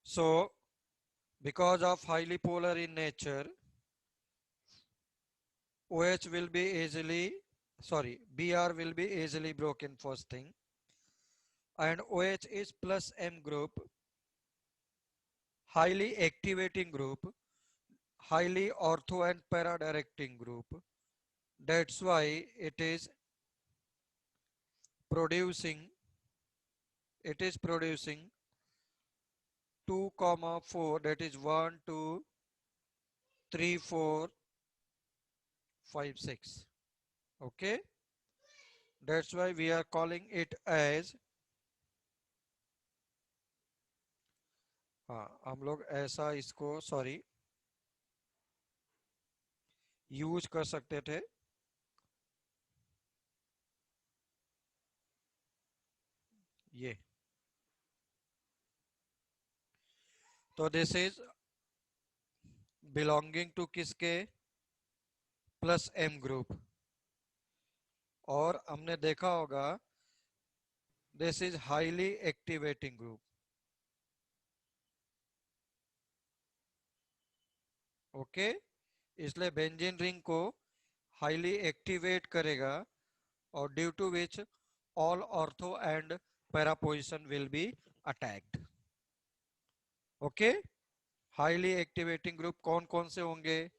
So because of highly polar in nature, OH will be easily, sorry, Br will be easily broken first thing, and OH is plus M group, highly activating group, highly ortho and para directing group. That's why producing it is producing 2 comma 4, that is 1 2 3 4 5 6. Okay, that's why we are calling it as, हाँ हम लोग ऐसा इसको sorry use कर सकते थे, ये। तो दिस इज बिलोंगिंग टू किसके, प्लस एम ग्रुप। और हमने देखा होगा this is highly activating group. Okay, इसलिए बेंजीन रिंग को हाईली एक्टिवेट करेगा, और due to which all ortho and para position will be attacked. Okay, highly activating group कौन कौन से होंगे,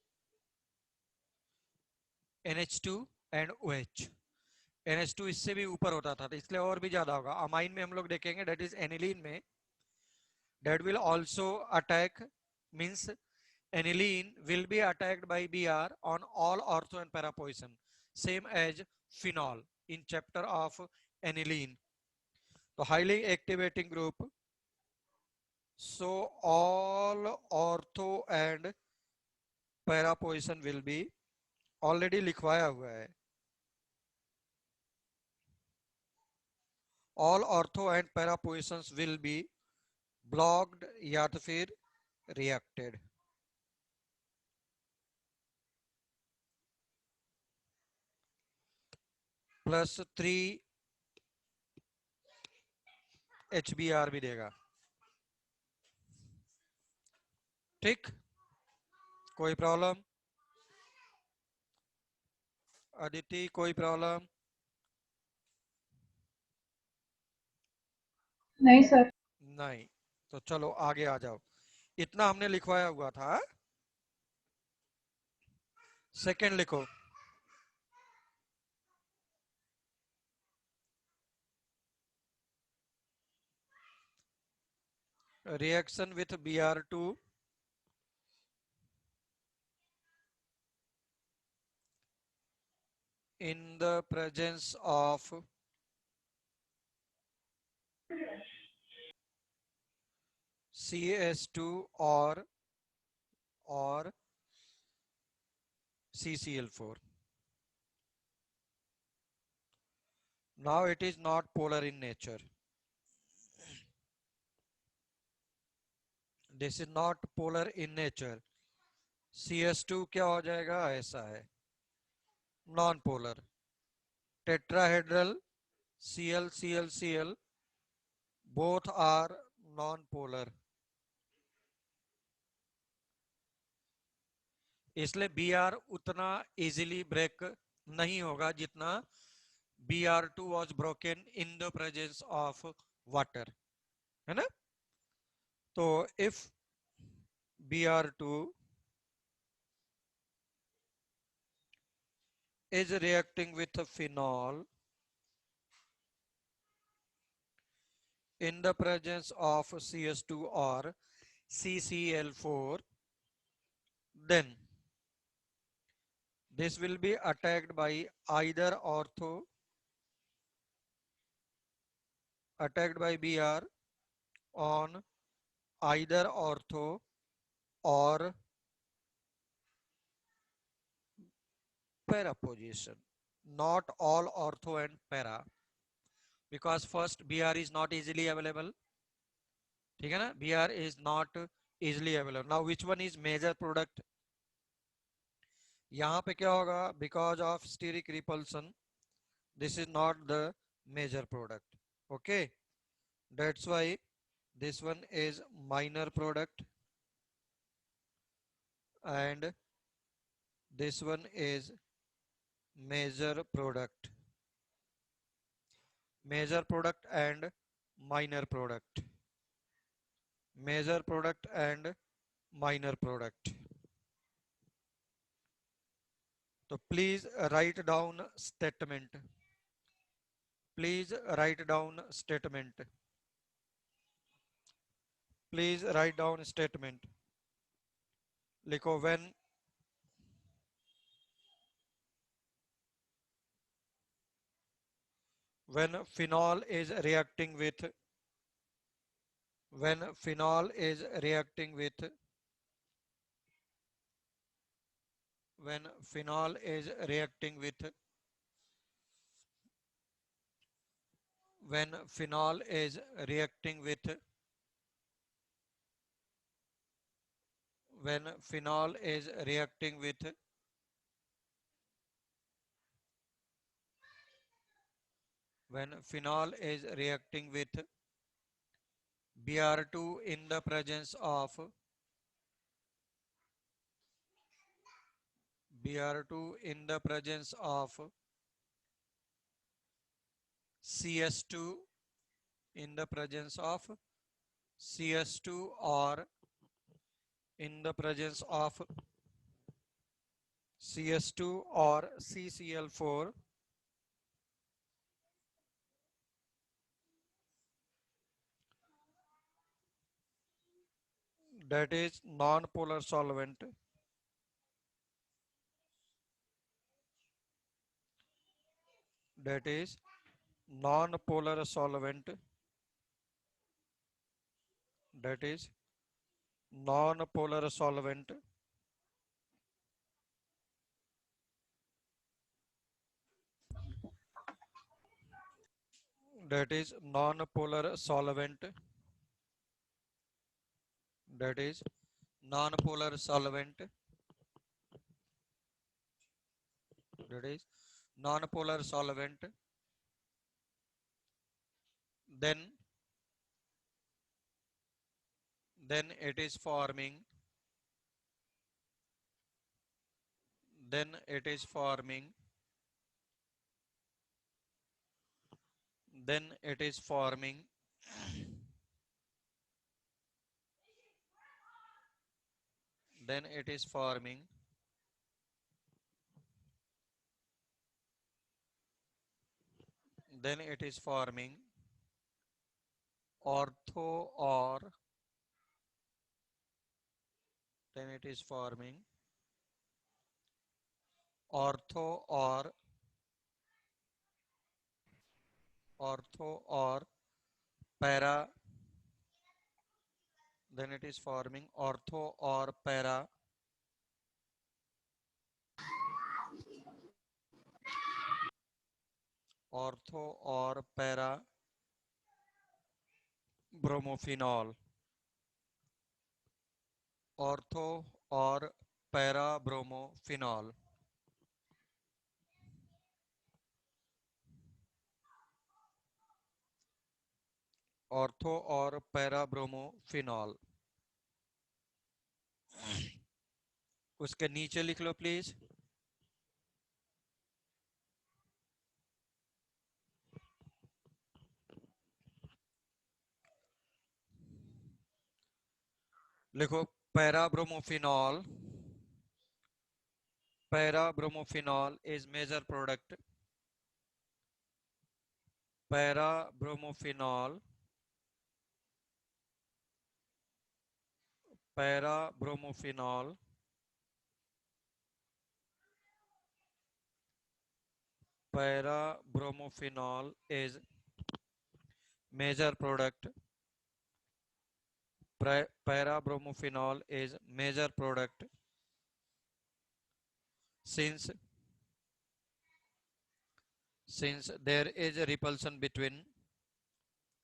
NH2 एंड OH। NH2 इससे भी ऊपर होता था, तो इसलिए और भी ज्यादा होगा। अमाइन में हम लोग देखेंगे, डेट इज एनिलीन में, that will also attack, means aniline will be attacked by Br on all ortho and para position, same as phenol in chapter of aniline. So highly activating group, so all ortho and para position will be, already लिखवाया हुआ है, all ortho and para positions will be blocked या तो फिर reacted। +3 HBr भी देगा। ठीक, कोई प्रॉब्लम, अदिति कोई प्रॉब्लम? नहीं सर। नहीं, तो चलो आगे आ जाओ, इतना हमने लिखवाया हुआ था। सेकंड लिखो, reaction with Br2 in the presence of CS2 or CCl4. Now it is not polar in nature. This is not polar in nature. CS2 क्या हो जाएगा, ऐसा है, non polar. Tetrahedral ClClCl both are non polar, इसलिए Br उतना easily break नहीं होगा जितना Br2 was broken in the presence of water, है ना। तो if Br2 is reacting with phenol in the presence of CS2 or CCl4, then this will be attacked by either ortho, attacked by Br on either ortho or para position, not all ortho and para, because first Br is not easily available, ठीक है ना, Br is not easily available. Now which one is major product? यहाँ पे क्या होगा, because of steric repulsion this is not the major product. Okay, that's why this one is minor product, and this one is major product. Major product and minor product. Major product and minor product. So please write down statement. Please write down statement. Please write down statement. लिखो when phenol is reacting with when phenol is reacting with when phenol is reacting with when phenol is reacting with when phenol is reacting with when phenol is reacting with Br2 in the presence of Br2 in the presence of CS2 in the presence of CS2 or in the presence of CS2 or CCl4, that is non-polar solvent, that is non-polar solvent, that is non-polar solvent, that is non-polar solvent, that is non-polar solvent, that is non-polar solvent, then it is forming, then it is forming, then it is forming then it is forming then it is forming ortho or then it is forming ortho or para, then it is forming ortho or para ortho or para bromophenol, ortho or para bromophenol, ortho or para bromophenol। उसके नीचे लिख लो please, लिखो पैराब्रोमोफिनॉल, पैराब्रोमोफिनॉल is major product, पैराब्रोमोफिनॉल, पैराब्रोमोफिनॉल, पैराब्रोमोफिनॉल is major product, पैराब्रोमोफिनॉल is major product since there is a repulsion between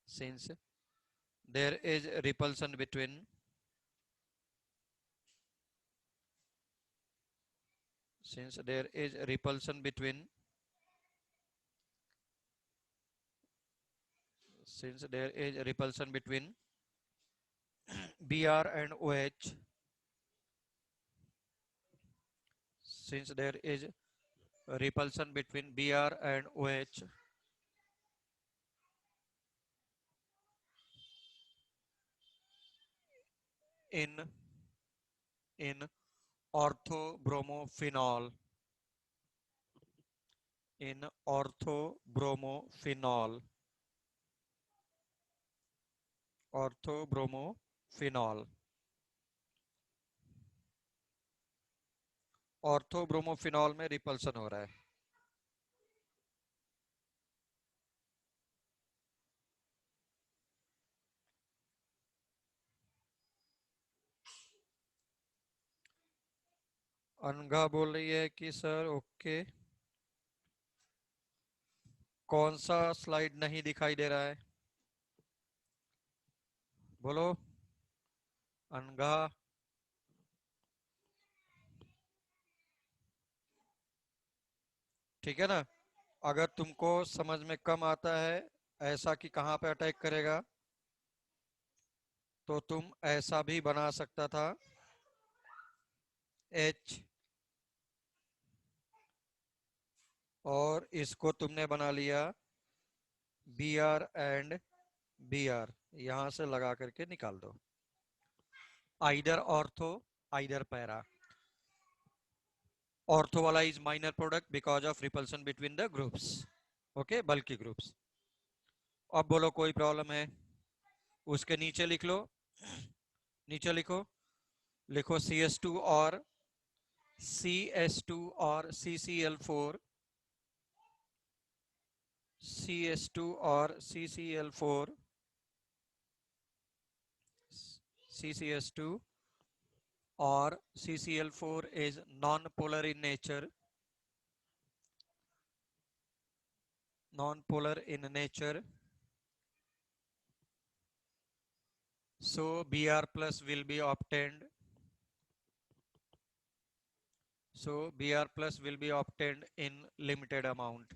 since there is repulsion between since there is repulsion between since there is repulsion between Br and OH, since there is repulsion between Br and OH, in in orthobromophenol, in orthobromophenol, orthobromophenol, ऑर्थोब्रोमोफिनॉल में repulsion हो रहा है। अनघा बोल रही है कि sir okay. कौन सा स्लाइड नहीं दिखाई दे रहा है, बोलो अनघा। ठीक है ना। अगर तुमको समझ में कम आता है ऐसा कि कहाँ पे अटैक करेगा, तो तुम ऐसा भी बना सकता था, H, और इसको तुमने बना लिया Br एंड Br, यहां से लगा करके निकाल दो। Either ortho either para. Ortho वाला is minor product because of repulsion between the groups, okay, बल्कि ग्रुप्स। अब बोलो कोई प्रॉब्लम है, उसके नीचे लिख लो, नीचे लिखो, लिखो CS2 और CS2 और CCl4, CS2 और CCl4, CCS2 और CCl4 is non-polar in nature, non-polar in nature, so Br plus will be obtained, so Br plus will be obtained in limited amount.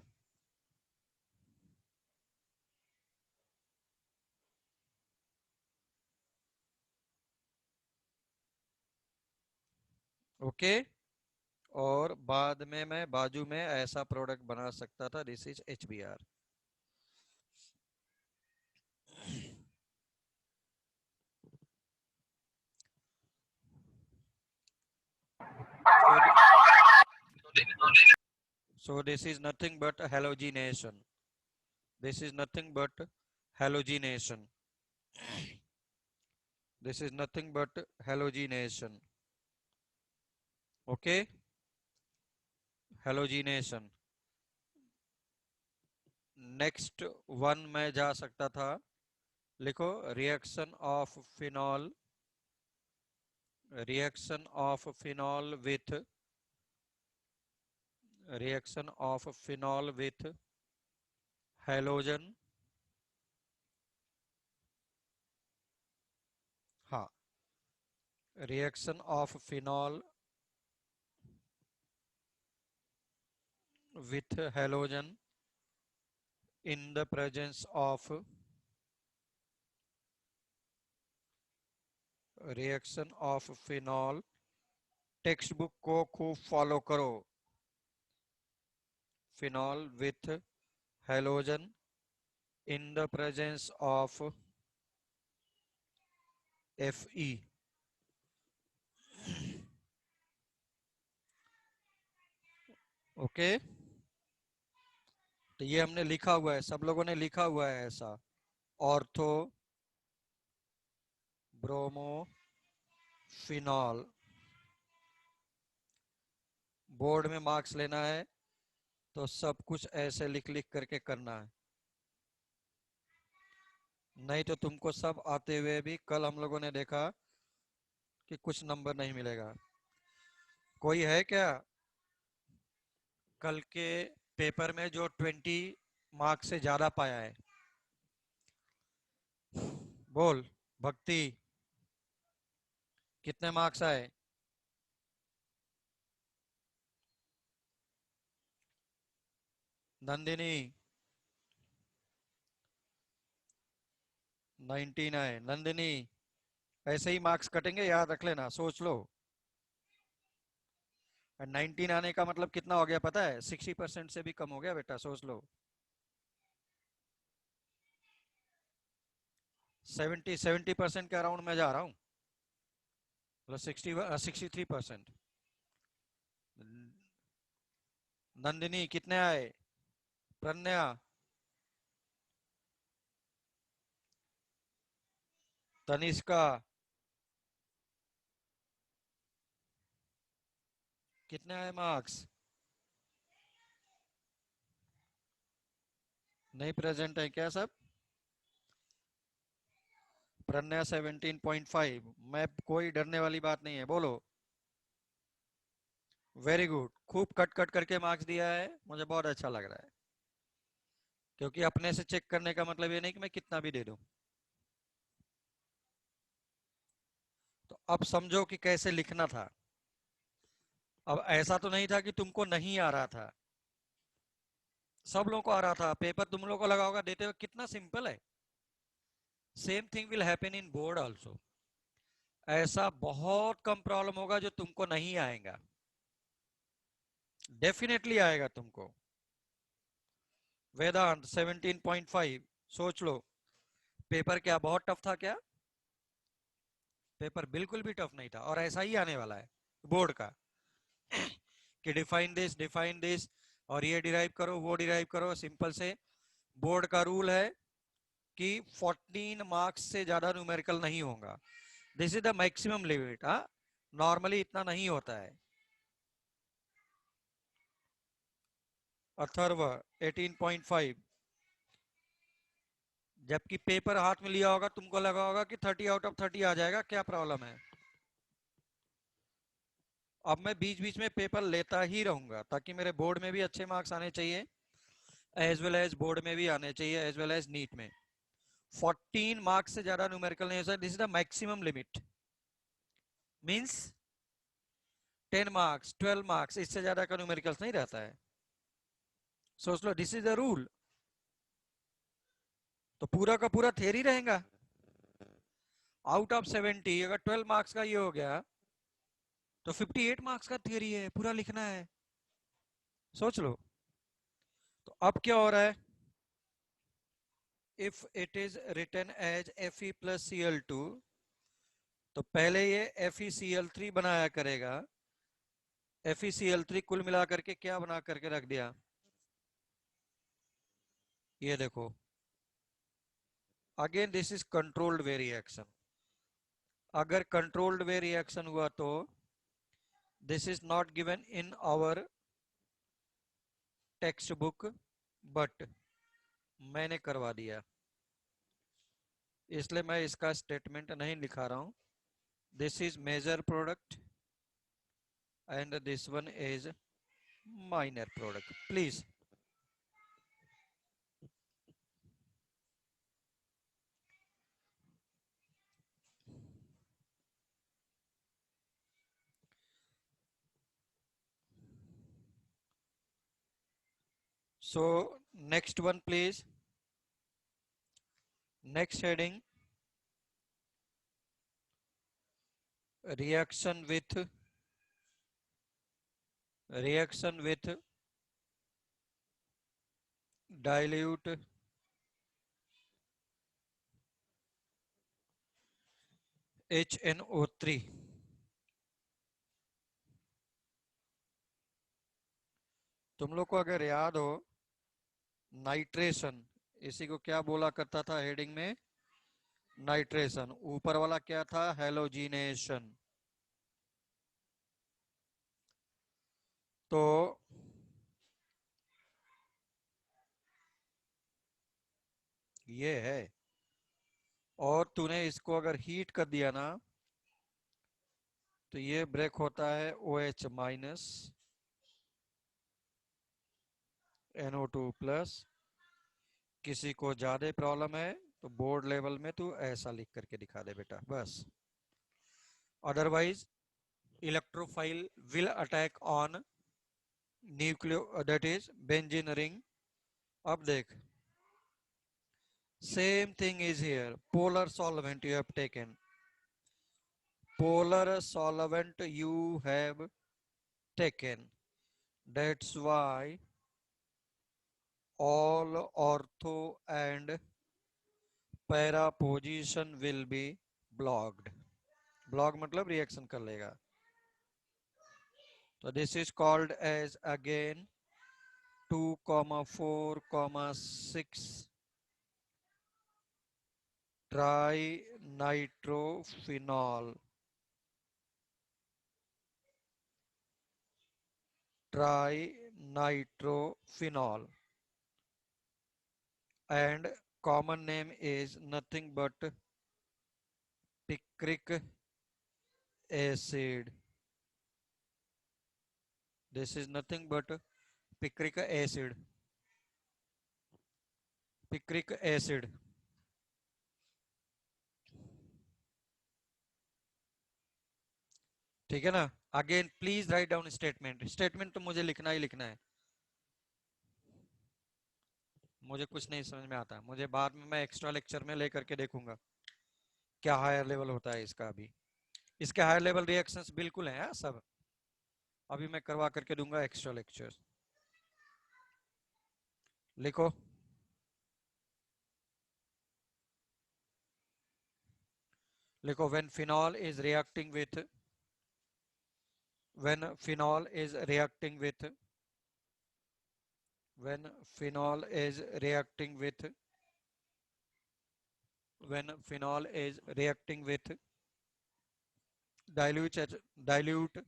Okay okay? और बाद में मैं बाजू में ऐसा प्रोडक्ट बना सकता था, this is HBr। So this is nothing but halogenation. This is nothing but halogenation. This is nothing but halogenation. Okay? Halogenation. Next one मैं जा सकता था, लिखो reaction of phenol, reaction of phenol with, reaction of phenol with halogen, हाँ, reaction of phenol with halogen in the presence of, reaction of phenol, text book को खूब follow करो, phenol with halogen in the presence of Fe, okay. तो ये हमने लिखा हुआ है, सब लोगों ने लिखा हुआ है ऐसा, ऑर्थो ब्रोमोफिनॉल। बोर्ड में मार्क्स लेना है तो सब कुछ ऐसे लिख लिख करके करना है, नहीं तो तुमको सब आते हुए भी कल हम लोगों ने देखा कि कुछ नंबर नहीं मिलेगा। कोई है क्या कल के पेपर में जो 20 मार्क्स से ज्यादा पाया है? बोल भक्ति, कितने मार्क्स आए? नंदिनी 19 आए। नंदिनी ऐसे ही मार्क्स कटेंगे, याद रख लेना, सोच लो। 19 आने का मतलब कितना हो गया पता है? 60% से भी कम हो गया बेटा, सोच लो। 70% के अराउंड में जा रहा हूँ, मतलब 63%। नंदिनी कितने आए? प्रज्ञा, तनिष्का कितने आए मार्क्स? नहीं प्रेजेंट है क्या सब? प्रज्ञा 17.5। मैं, कोई डरने वाली बात नहीं है, बोलो। वेरी गुड, खूब कट कट करके मार्क्स दिया है, मुझे बहुत अच्छा लग रहा है। क्योंकि अपने से चेक करने का मतलब ये नहीं कि मैं कितना भी दे दूं। तो अब समझो कि कैसे लिखना था। अब ऐसा तो नहीं था कि तुमको नहीं आ रहा था, सब लोगों को आ रहा था। पेपर तुम लोगों को लगा होगा देते हुए कितना सिंपल है। Same thing will happen in board also. ऐसा बहुत कम प्रॉब्लम होगा जो तुमको नहीं आएगा, डेफिनेटली आएगा तुमको। वेदांत 17.5, सोच लो। पेपर क्या बहुत टफ था क्या? पेपर बिल्कुल भी टफ नहीं था, और ऐसा ही आने वाला है बोर्ड का। कि डिफाइन दिस, और ये डिराइव करो, वो डिराइव करो, सिंपल से। बोर्ड का रूल है कि 14 मार्क्स से ज्यादा न्यूमेरिकल नहीं होगा। This is the maximum limit. हाँ, नॉर्मली इतना नहीं होता है। अथर्व 18.5। जबकि पेपर हाथ में लिया होगा, तुमको लगा होगा कि 30 आउट ऑफ 30 आ जाएगा, क्या प्रॉब्लम है? अब मैं बीच बीच में पेपर लेता ही रहूंगा, ताकि मेरे बोर्ड में भी अच्छे मार्क्स आने चाहिए, एज वेल एज बोर्ड में भी आने चाहिए, एज वेल एज नीट में। 14 मार्क्स से ज्यादा न्यूमेरिकल नहीं हो सकता, this is the maximum limit. Means 10 marks, 12 marks, इससे ज्यादा का न्यूमेरिकल्स नहीं रहता है। सोच लो, दिस इज द रूल। तो पूरा का पूरा थ्योरी रहेगा। आउट ऑफ 70 अगर 12 मार्क्स का ये हो गया, तो 58 मार्क्स का थ्योरी है, पूरा लिखना है। सोच लो। तो अब क्या हो रहा है? If it is written as Fe plus Cl2, तो पहले ये FeCl3 बनाया करेगा। FeCl3 कुल मिला करके क्या बना करके रख दिया? ये देखो, again this is controlled way reaction. अगर कंट्रोल्ड वे रिएक्शन हुआ तो this is not given in our text book, but मैंने करवा दिया, इसलिए मैं इसका स्टेटमेंट नहीं लिखा रहा हूं। This is major product and this one is minor product, please. So next one please. Next heading, reaction with dilute HNO3। तुम लोग को अगर याद हो, नाइट्रेशन, इसी को क्या बोला करता था हेडिंग में? नाइट्रेशन। ऊपर वाला क्या था? हेलोजिनेशन। तो ये है, और तूने इसको अगर हीट कर दिया ना, तो ये ब्रेक होता है OH माइनस NO2 प्लस। किसी को ज्यादा प्रॉब्लम है तो बोर्ड लेवल में तू ऐसा लिख करके दिखा दे बेटा, बस। Otherwise electrophile will attack on nucleo, that is benzene ring. अब देख, same thing is here, polar solvent you have taken, polar solvent you have taken. That's why all ortho and para position will be blocked. Block मतलब reaction कर लेगा. So this is called as again 2,4,6 trinitrophenol. Trinitrophenol, and common name is nothing but picric acid. This is nothing but picric acid. Picric acid. ठीक है ना. Again please write down statement. Statement तो मुझे लिखना ही लिखना है. मुझे कुछ नहीं समझ में आता. मुझे बाद में मैं एक्स्ट्रा लेक्चर में लेकर के देखूंगा क्या हायर लेवल होता है इसका. अभी इसके हायर लेवल रिएक्शंस बिल्कुल हैं सब. अभी मैं करवा करके दूंगा एक्स्ट्रा लेक्चर. लिखो. लिखो when phenol is reacting with when phenol is reacting with when phenol is reacting with when phenol is reacting with dilute dilute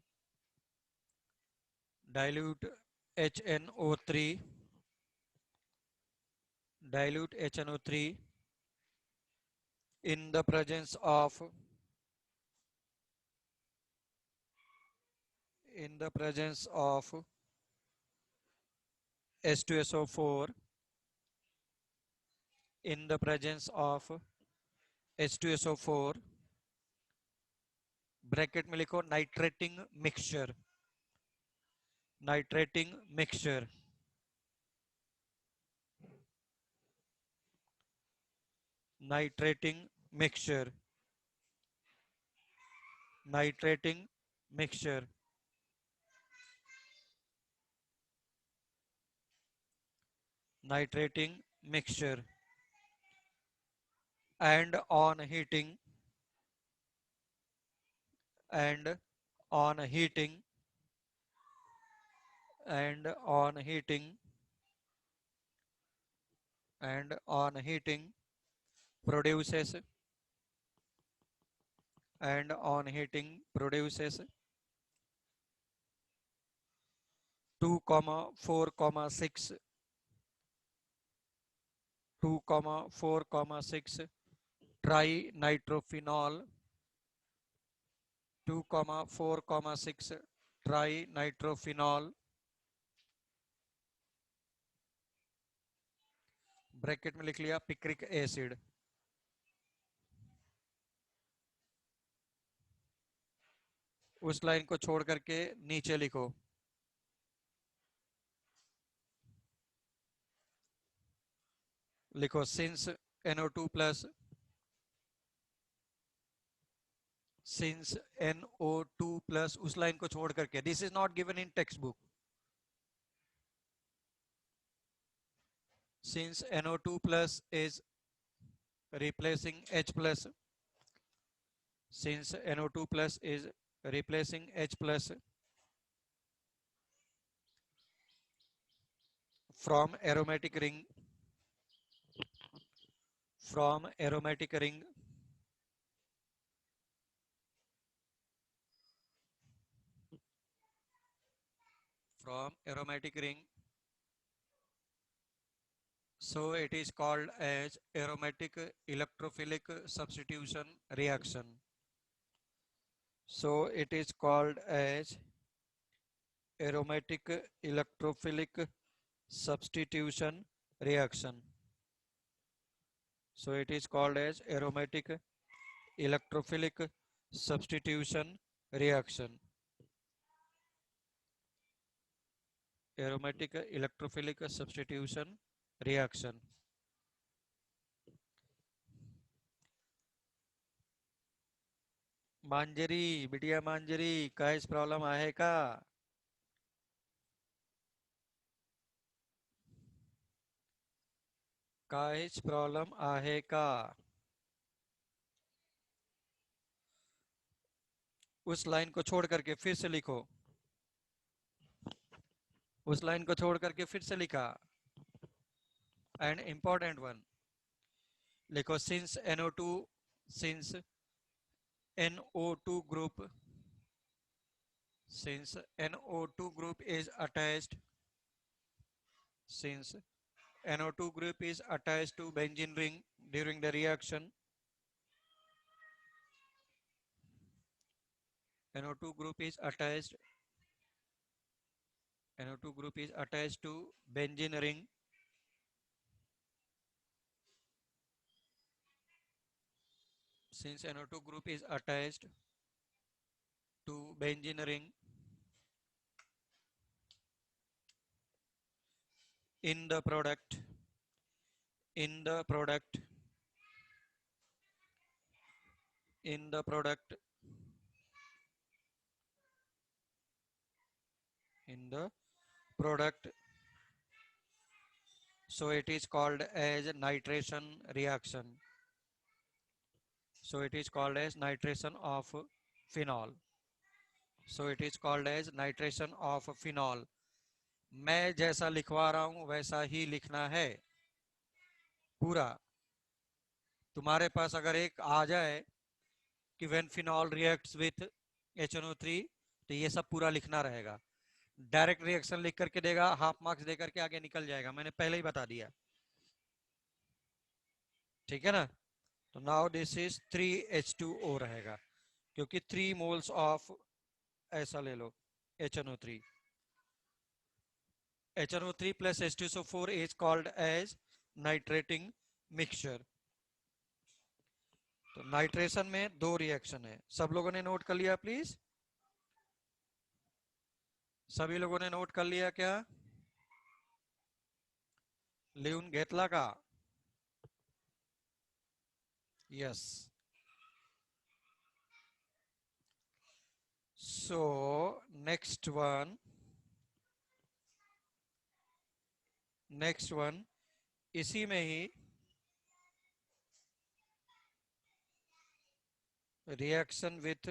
dilute HNO3 dilute HNO3 in the presence of H2SO4 in the presence of H2SO4 bracket में लिखो nitrating mixture. Nitrating mixture. Nitrating mixture. Nitrating mixture. Nitrating mixture, and on heating and on heating and on heating and on heating produces and on heating produces 2,4,6 2,4,6 trinitrophenol 2,4,6 trinitrophenol bracket में लिख लिया picric acid. उस line को छोड़ करके नीचे लिखो. लिखो since NO2 plus since NO2 plus उस लाइन को छोड़ करके. This is not given in textbook. Since NO2 plus is replacing H plus, since NO2 plus is replacing H plus from aromatic ring, from aromatic ring from aromatic ring, so it is called as aromatic electrophilic substitution reaction. So it is called as aromatic electrophilic substitution reaction. So it is called as aromatic electrophilic substitution reaction. Aromatic electrophilic substitution reaction. मांजरी, बिटिया मांजरी, काहीच problem आहे का? काहीच problem आहे का? उस line को छोड़ करके फिर से लिखो। उस लाइन को छोड़ करके फिर से लिखा। एंड इंपॉर्टेंट वन लिखो, since NO2, since NO2 group, since NO2 group is attached, since NO2 group is attached to benzene ring during the reaction, NO2 group is attached, NO2 group is attached to benzene ring, since NO2 group is attached to benzene ring in the product, in the product, in the product, in the product, so it is called as nitration reaction. So it is called as nitration of phenol. So it is called as nitration of phenol. मैं जैसा लिखवा रहा हूं वैसा ही लिखना है पूरा। तुम्हारे पास अगर एक आ जाए कि when phenol reacts with HNO3, तो ये सब पूरा लिखना रहेगा। डायरेक्ट रिएक्शन लिख करके देगा, हाफ मार्क्स दे करके आगे निकल जाएगा, मैंने पहले ही बता दिया। ठीक है ना? तो नाउ दिस इज 3H2O रहेगा, क्योंकि 3 मोल्स ऑफ, ऐसा ले लो, HNO3, HNO3 plus H2SO4 is called as nitrating mixture। तो नाइट्रेशन में दो रिएक्शन है, सब लोगों ने नोट कर लिया प्लीज? सभी लोगों ने नोट कर लिया क्या? लिहून घेतला का? यस। सो नेक्स्ट वन, नेक्स्ट वन इसी में ही रिएक्शन विथ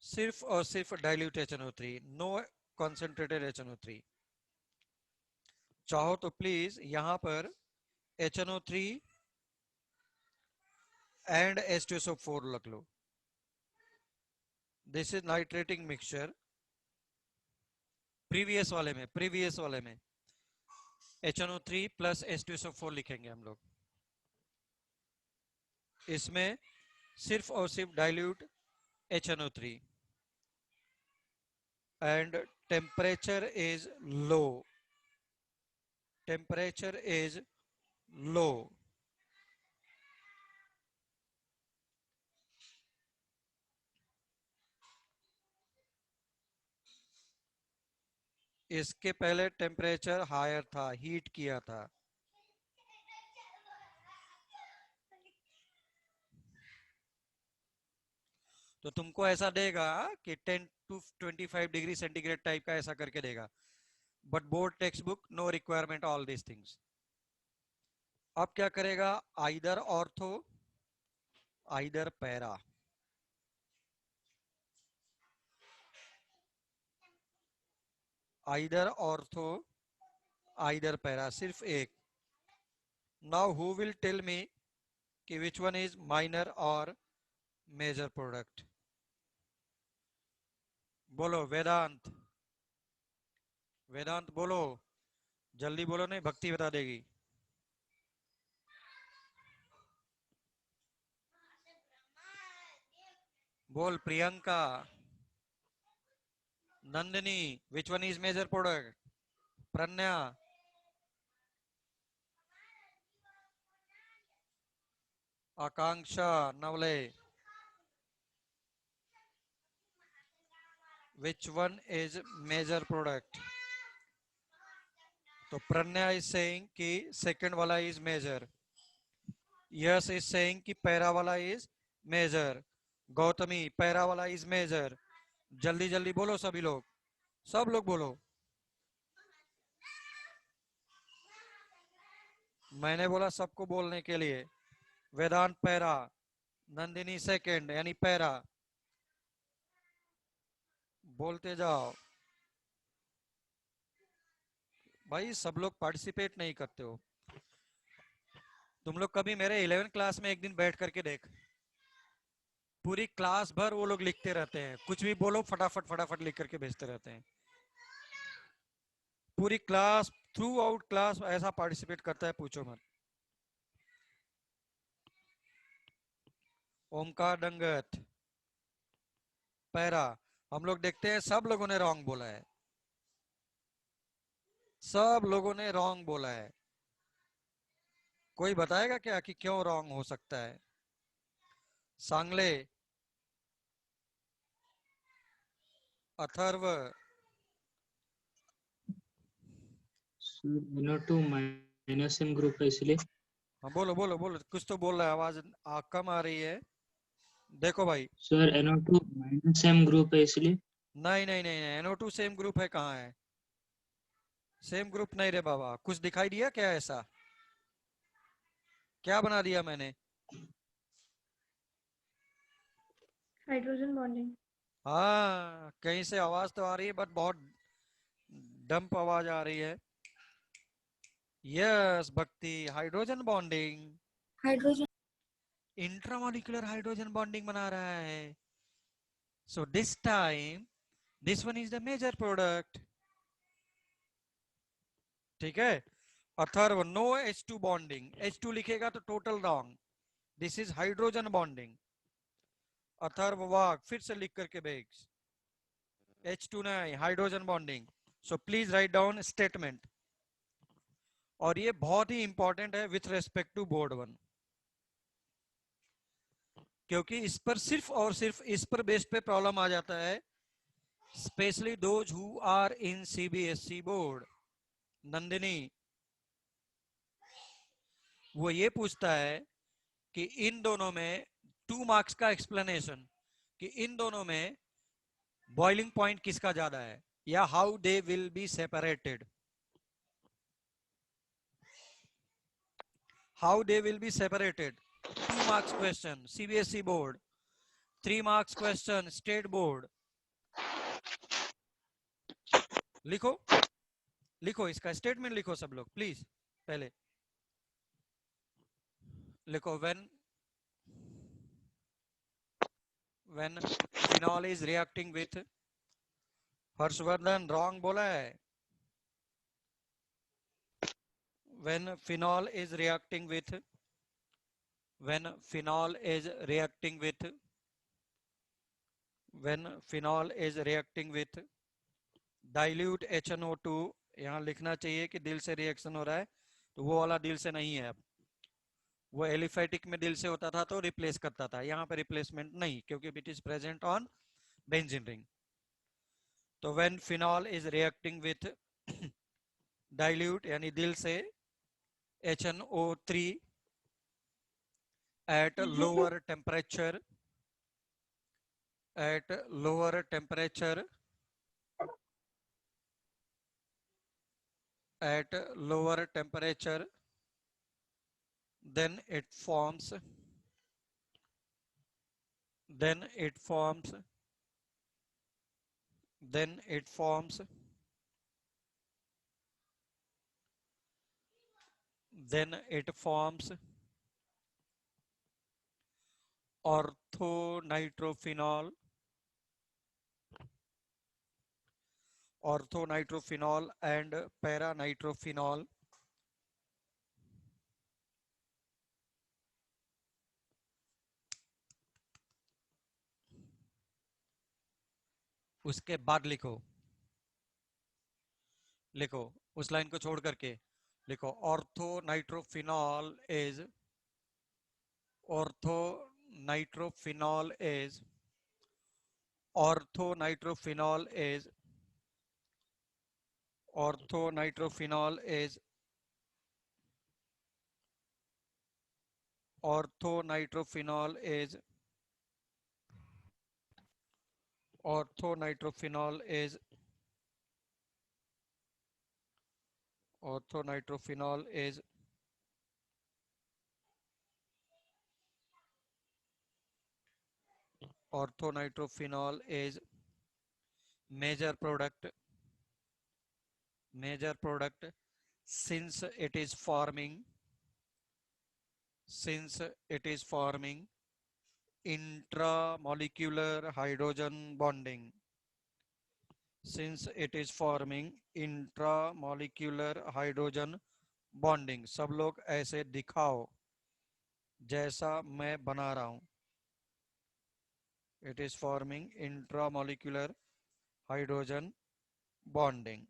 सिर्फ और सिर्फ dilute HNO3, no concentrated HNO3। चाहो तो प्लीज यहां पर HNO3 एंड H2SO4 रख लो। This is nitrating mixture. Previous वाले में HNO3 प्लस H2SO4 लिखेंगे हम लोग। इसमें सिर्फ और सिर्फ dilute HNO3 and temperature is low, temperature is low. इसके पहले टेम्परेचर हायर था, हीट किया था। तो तुमको ऐसा देगा कि 10 to 25 डिग्री सेंटीग्रेड टाइप का ऐसा करके देगा, but board text book no requirement all this things. अब क्या करेगा? Either ortho, either para, either ortho, either para, सिर्फ एक। Now who will tell me कि विच वन इज माइनर और मेजर प्रोडक्ट? बोलो वेदांत, वेदांत बोलो, जल्दी बोलो, नहीं भक्ति बता देगी। बोल Priyanka, Nandini, which one is major product? Pragya, Akanksha, Navale, which one is major product? तो प्रज्ञा इज सेइंग कि सेकंड वाला is major. Yes is saying कि पैरा वाला इज मेजर। गौतमी पैरा वाला इज मेजर। जल्दी जल्दी बोलो सभी लोग, सब लोग बोलो। मैंने बोला सबको बोलने के लिए। वेदांत पैरा, नंदिनी सेकंड यानी पैरा। बोलते जाओ भाई, सब लोग पार्टिसिपेट नहीं करते हो। तुम लोग कभी मेरे 11 क्लास में एक दिन बैठ करके देख, पूरी क्लास भर वो लोग लिखते रहते हैं, कुछ भी बोलो फटाफट फटाफट लिख करके भेजते रहते हैं। पूरी क्लास, थ्रू आउट क्लास ऐसा पार्टिसिपेट करता है, पूछो मत। ओमकार डंगत पैरा। हम लोग देखते हैं सब लोगों ने रॉन्ग बोला है, सब लोगों ने रॉन्ग बोला है। कोई बताएगा क्या कि क्यों रॉन्ग हो सकता है? सांगले, Atharva. NO2 minus M group है इसलिए। हाँ बोलो बोलो बोलो, कुछ तो बोल रहा है, आवाज कम आ रही है। देखो भाई, sir NO2 minus M group है इसलिए। नहीं नहीं नहीं नहीं, NO2 सेम ग्रुप है, कहाँ है? सेम ग्रुप नहीं रे बाबा, कुछ दिखाई दिया क्या ऐसा? क्या बना दिया मैंने? Hydrogen bonding. हाँ, कहीं से आवाज तो आ रही है बट बहुत डंप आवाज आ रही है। Yes Bhakti, hydrogen bonding, hydrogen. Intramolecular hydrogen bonding बना रहा है। So this time this one is the major product. ठीक है। Atharva, no H2 bonding, H2 लिखेगा तो total wrong, this is hydrogen bonding. Atharva Wagh, फिर से लिख करके भेज, H2 नहीं, hydrogen bonding. So please write down statement. और ये बहुत ही इंपॉर्टेंट है विथ रेस्पेक्ट टू बोर्ड 1, क्योंकि इस पर सिर्फ और सिर्फ इस पर बेस्ड पे प्रॉब्लम आ जाता है, specially those who are in CBSE board. Nandini, वो ये पूछता है कि इन दोनों में 2 मार्क्स का एक्सप्लेनेशन, कि इन दोनों में बॉइलिंग पॉइंट किसका ज्यादा है, या how they will be separated, how they will be separated. 2 marks question CBSE board, 3 marks question state board. लिखो लिखो, इसका स्टेटमेंट लिखो सब लोग प्लीज। पहले लिखो, when phenol is reacting with, Harshvardhan wrong बोला है। when phenol is reacting with when phenol is reacting with when phenol is reacting with dilute HNO2, यहाँ लिखना चाहिए कि दिल से रिएक्शन हो रहा है, तो वो वाला दिल से नहीं है। अब वो एलिफेटिक में दिल से होता था तो रिप्लेस करता था, यहाँ पे रिप्लेसमेंट नहीं, क्योंकि it is present on benzene ring. तो when phenol is reacting with dilute यानी दिल से HNO3 at lower temperature, at lower temperature, at lower temperature, then it forms, then it forms, then it forms, then it forms orthonitrophenol, orthonitrophenol and paranitrophenol. उसके बाद लिखो, लिखो उस line को छोड़ करके लिखो, orthonitrophenol is, orthonitrophenol is, orthonitrophenol is, orthonitrophenol is orthonitrophenol is orthonitrophenol is orthonitrophenol is orthonitrophenol is major product since it is forming intramolecular hydrogen bonding, since it is forming intramolecular hydrogen bonding। सब लोग ऐसे दिखाओ जैसा मैं बना रहा हूं। it is forming intramolecular hydrogen bonding।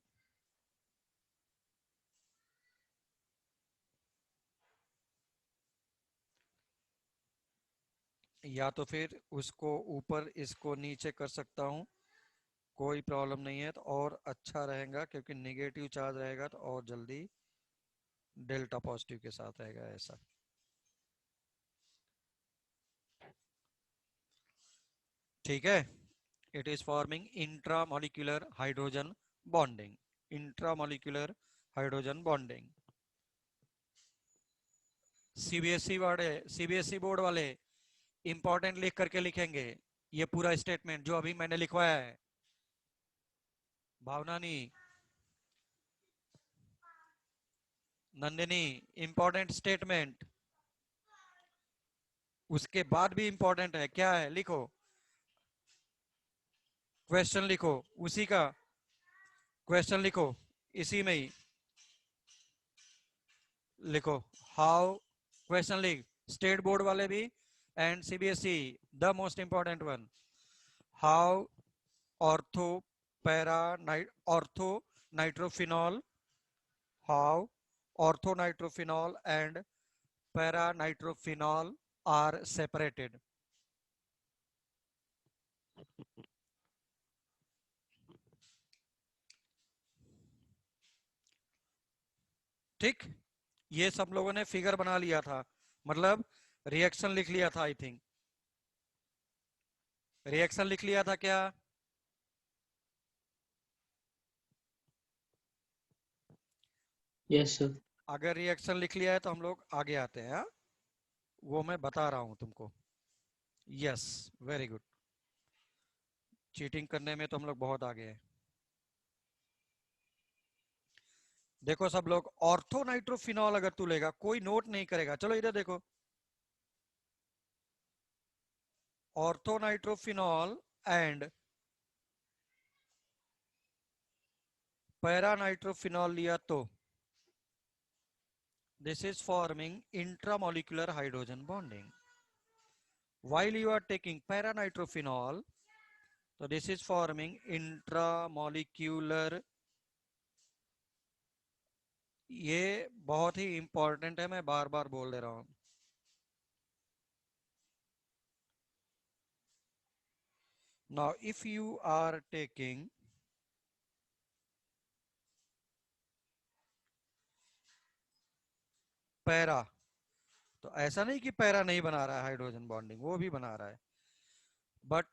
या तो फिर उसको ऊपर इसको नीचे कर सकता हूं, कोई प्रॉब्लम नहीं है, तो और अच्छा रहेगा क्योंकि नेगेटिव चार्ज रहेगा तो और जल्दी डेल्टा पॉजिटिव के साथ रहेगा ऐसा। ठीक है, it is forming intramolecular hydrogen bonding, intramolecular hydrogen bonding. CBSE board वाले इंपॉर्टेंट लिख करके लिखेंगे ये पूरा स्टेटमेंट जो अभी मैंने लिखवाया है। भावनानी, नंदिनी, इंपॉर्टेंट स्टेटमेंट, उसके बाद भी इंपॉर्टेंट है, क्या है लिखो, क्वेश्चन लिखो, उसी का क्वेश्चन लिखो, इसी में ही लिखो। हाउ, क्वेश्चन लिख, स्टेट बोर्ड वाले भी and CBSE, the most important one, how ortho para ortho nitrophenol, how ortho nitrophenol and para nitrophenol are separated. ठीक, ये सब लोगों ने फिगर बना लिया था, मतलब रिएक्शन लिख लिया था। आई थिंक रिएक्शन लिख लिया था क्या? Yes sir. अगर रिएक्शन लिख लिया है तो हम लोग आगे आते हैं। वो मैं बता रहा हूं तुमको। यस, वेरी गुड, चीटिंग करने में तो हम लोग बहुत आगे हैं। देखो सब लोग, ऑर्थो नाइट्रोफिनॉल अगर तू लेगा कोई नोट नहीं करेगा। चलो इधर देखो, ortho nitrophenol and para nitrophenol लिया तो this is forming intramolecular hydrogen bonding. While you are taking paranitrophenol, so this is forming intramolecular, ये बहुत ही इंपॉर्टेंट है, मैं बार बार बोल दे रहा हूं। Now if you are taking para, तो ऐसा नहीं कि पैरा नहीं बना रहा है हाइड्रोजन बॉन्डिंग, वो भी बना रहा है, बट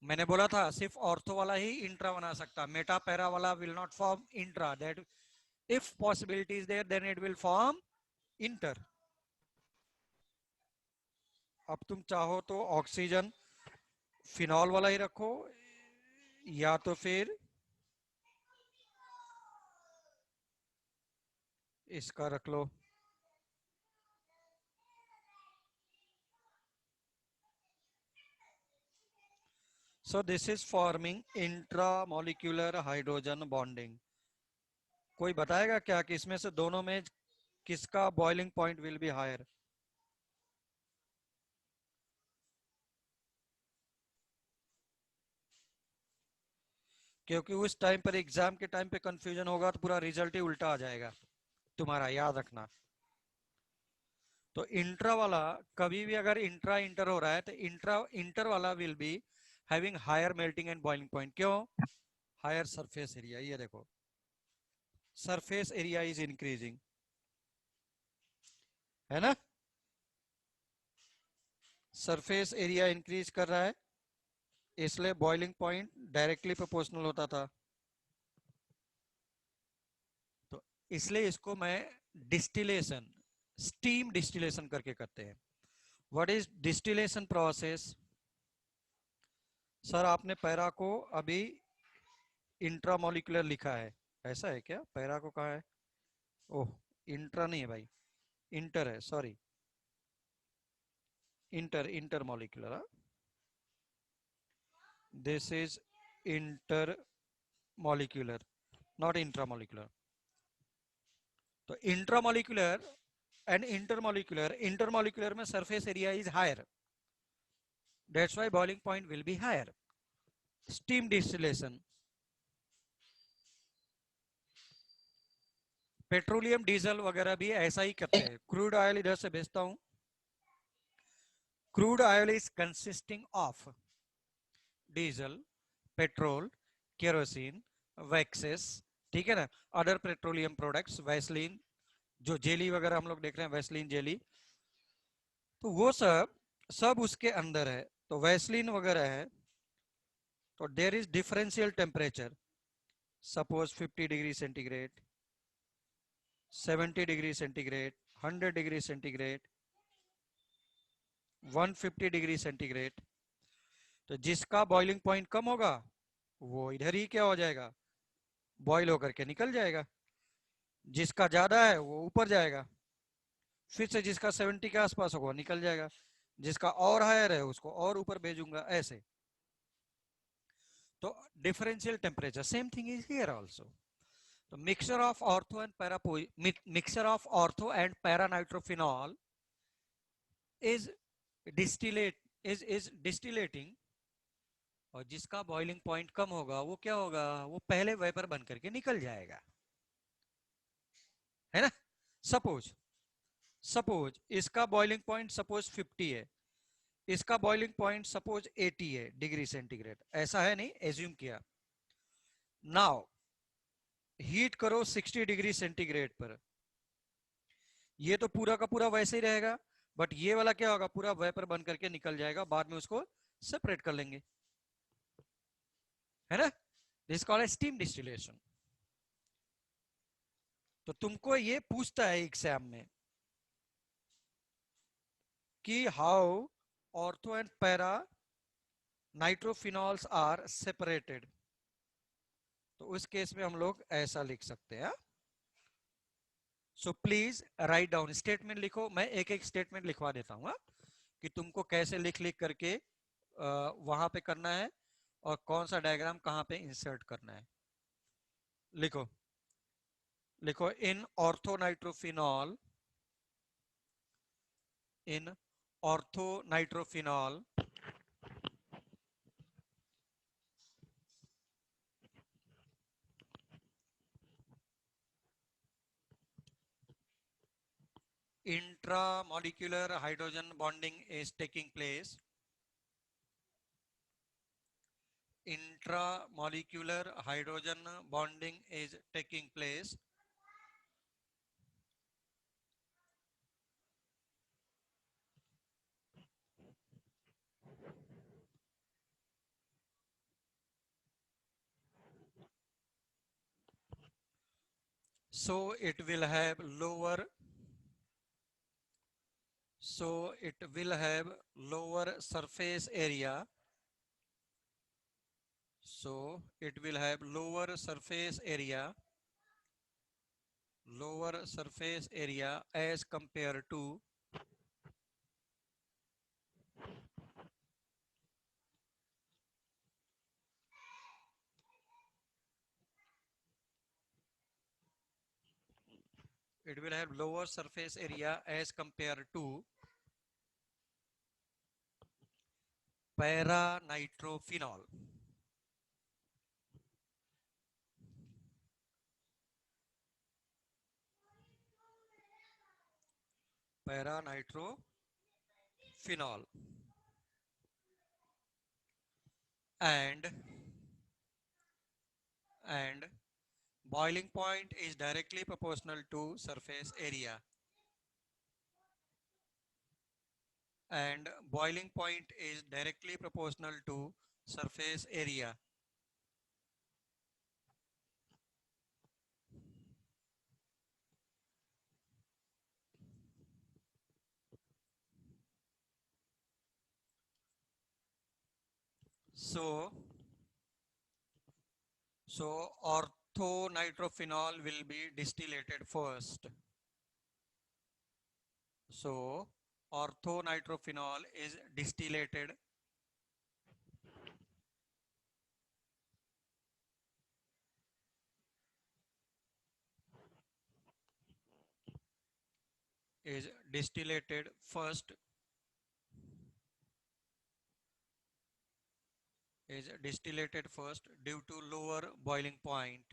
मैंने बोला था सिर्फ ऑर्थो वाला ही इंट्रा बना सकता, मेटा पैरा वाला will not form intra. That if possibility is there then it will form inter। अब तुम चाहो तो ऑक्सीजन फिनॉल वाला ही रखो, या तो फिर इसका रख लो। So this is forming intramolecular hydrogen bonding। कोई बताएगा क्या कि इसमें से दोनों में किसका boiling point will be higher? क्योंकि उस टाइम पर एग्जाम के टाइम पे कंफ्यूजन होगा तो पूरा रिजल्ट ही उल्टा आ जाएगा तुम्हारा, याद रखना। तो इंट्रा वाला कभी भी अगर इंट्रा इंटर हो रहा है तो इंटर वाला will be having higher melting and boiling point. क्यों? हायर सरफेस एरिया, ये देखो सरफेस एरिया इज इंक्रीजिंग, है ना? सरफेस एरिया इंक्रीज कर रहा है, इसलिए बॉइलिंग पॉइंट डायरेक्टली प्रोपोर्शनल होता था। तो इसलिए इसको मैं डिस्टिलेशन, स्टीम डिस्टिलेशन करके करते हैं। What is distillation process? Sir आपने पैरा को अभी इंट्रामोलिकुलर लिखा है, ऐसा है क्या? पैरा को कहा है? ओह, इंट्रा नहीं है भाई, इंटर है, sorry, intermolecular. This is intermolecular, not intramolecular. तो इंट्रामोलिकुलर एंड इंटरमोलिकुलर, इंटरमोलिकुलर में surface area is higher, that's why boiling point will be higher. Steam distillation, petroleum diesel वगैरह भी ऐसा ही करते हैं। क्रूड ऑयल इधर से भेजता हूं। Crude oil is consisting of diesel, petrol, kerosene, waxes, ठीक है ना, अदर पेट्रोलियम प्रोडक्ट्स, वैसलीन, जो जेली वगैरह हम लोग देख रहे हैं, वैसलीन जेली, तो वो सब सब उसके अंदर है। तो वैसलीन वगैरह है, तो there is differential temperature, suppose 50 degree centigrade, 70 degree centigrade, 100 degree centigrade, 150 degree centigrade. तो जिसका बॉइलिंग पॉइंट कम होगा वो इधर ही क्या हो जाएगा, बॉईल होकर के निकल जाएगा। जिसका ज्यादा है वो ऊपर जाएगा, फिर से जिसका 70 के आसपास होगा निकल जाएगा, जिसका और हायर है उसको और ऊपर भेजूंगा, ऐसे। तो differential temperature, same thing is here also. तो mixture of ortho and mixture of ortho and paranitrophenol is distillating, और जिसका बॉइलिंग पॉइंट कम होगा वो क्या होगा, वो पहले वेपर बन करके निकल जाएगा, है ना। सपोज सपोज इसका बॉइलिंग पॉइंट सपोज 50 है, इसका बॉइलिंग पॉइंट सपोज 80 है डिग्री सेंटीग्रेड, ऐसा है नहीं, एज्यूम किया। नाउ हीट करो 60 डिग्री सेंटीग्रेड पर, ये तो पूरा का पूरा वैसे ही रहेगा, बट ये वाला क्या होगा, पूरा वेपर बन करके निकल जाएगा, बाद में उसको सेपरेट कर लेंगे, है ना। This called steam distillation. तो तुमको ये पूछता है एग्जाम में कि how ortho and para nitrophenols are separated, तो उस केस में हम लोग ऐसा लिख सकते हैं। सो प्लीज राइट डाउन, स्टेटमेंट लिखो, मैं एक एक स्टेटमेंट लिखवा देता हूँ कि तुमको कैसे लिख लिख करके वहां पे करना है और कौन सा डायग्राम कहाँ पे इंसर्ट करना है। लिखो लिखो, इन orthonitrophenol, in orthonitrophenol intramolecular hydrogen bonding is taking place. Intramolecular hydrogen bonding is taking place. So it will have lower, so it will have lower surface area. So it will have lower surface area, lower surface area as compared to it will have lower surface area as compared to para-nitrophenol. Para-nitrophenol. And boiling point is directly proportional to surface area. and boiling point is directly proportional to surface area. So orthonitrophenol will be distillated first. So orthonitrophenol is distillated first due to lower boiling point.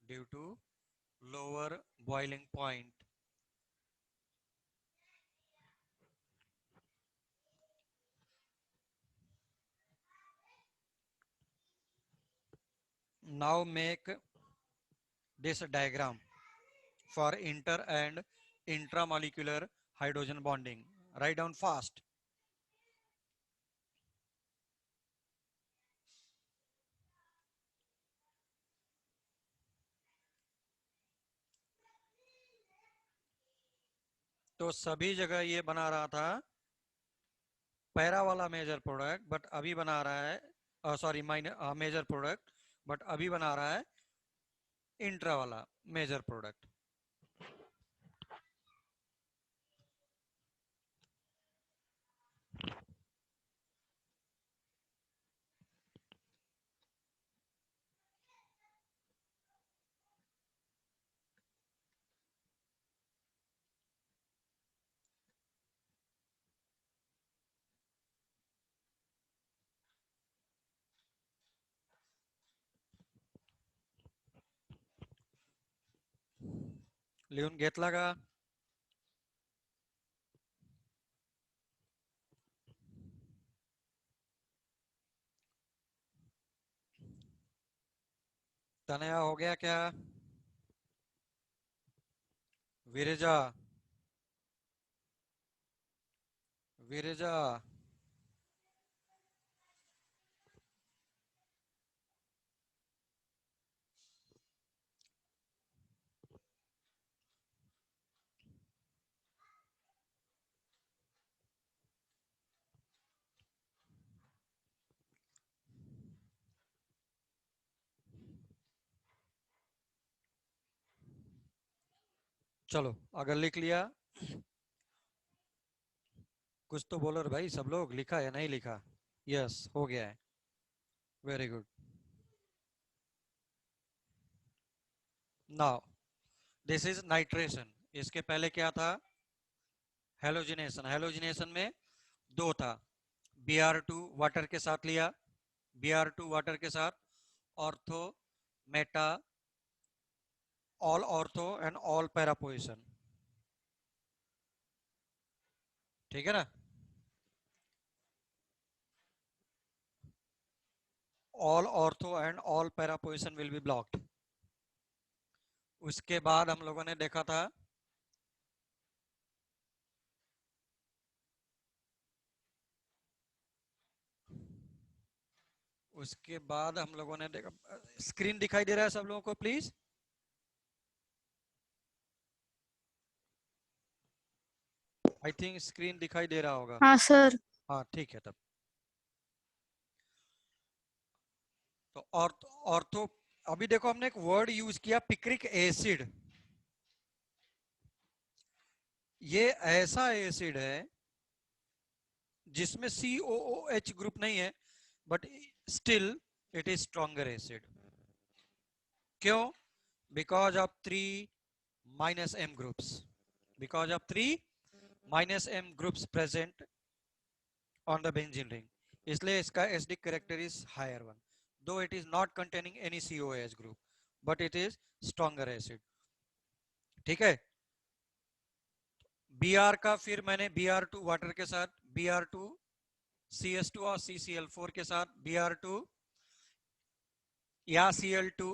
Due to lower boiling point. Now make this diagram for inter and intramolecular hydrogen bonding. Write down fast. तो सभी जगह ये बना रहा था para वाला major product, but अभी बना रहा है sorry minor major product, but अभी बना रहा है इंट्रा वाला मेजर प्रोडक्ट. लिहून घेतला का? तनया हो गया क्या? विरजा, विरजा, चलो अगर लिख लिया कुछ तो बोलो रे भाई, सब लोग लिखा या नहीं लिखा? यस हो गया है, very good. Now this is nitration. इसके पहले क्या था? हेलोजिनेशन. हेलोजिनेशन में दो था, Br2 वाटर के साथ लिया, Br2 वाटर के साथ, ortho, Meta, all ortho and all para position. ठीक है ना? All ortho and all para position will be blocked. उसके बाद हम लोगों ने देखा था उसके बाद हम लोगों ने देखा, स्क्रीन दिखाई दे रहा है सब लोगों को प्लीज? आई थिंक स्क्रीन दिखाई दे रहा होगा. हाँ सर. हाँ ठीक है. तब तो ऑर्थो अभी देखो हमने एक वर्ड यूज किया पिक्रिक एसिड. ये ऐसा एसिड है जिसमें COOH ग्रुप नहीं है, but still it is stronger acid. क्यों? Because of 3 -M groups. Because of 3 -M groups present on the benzene ring, इसलिए इसका acidic character is higher one, though it is not containing any COOH group, but it is stronger acid. ठीक है? Br का फिर मैंने Br2 water के साथ, Br2 CS2 और CCl4 के साथ, Br2 या Cl2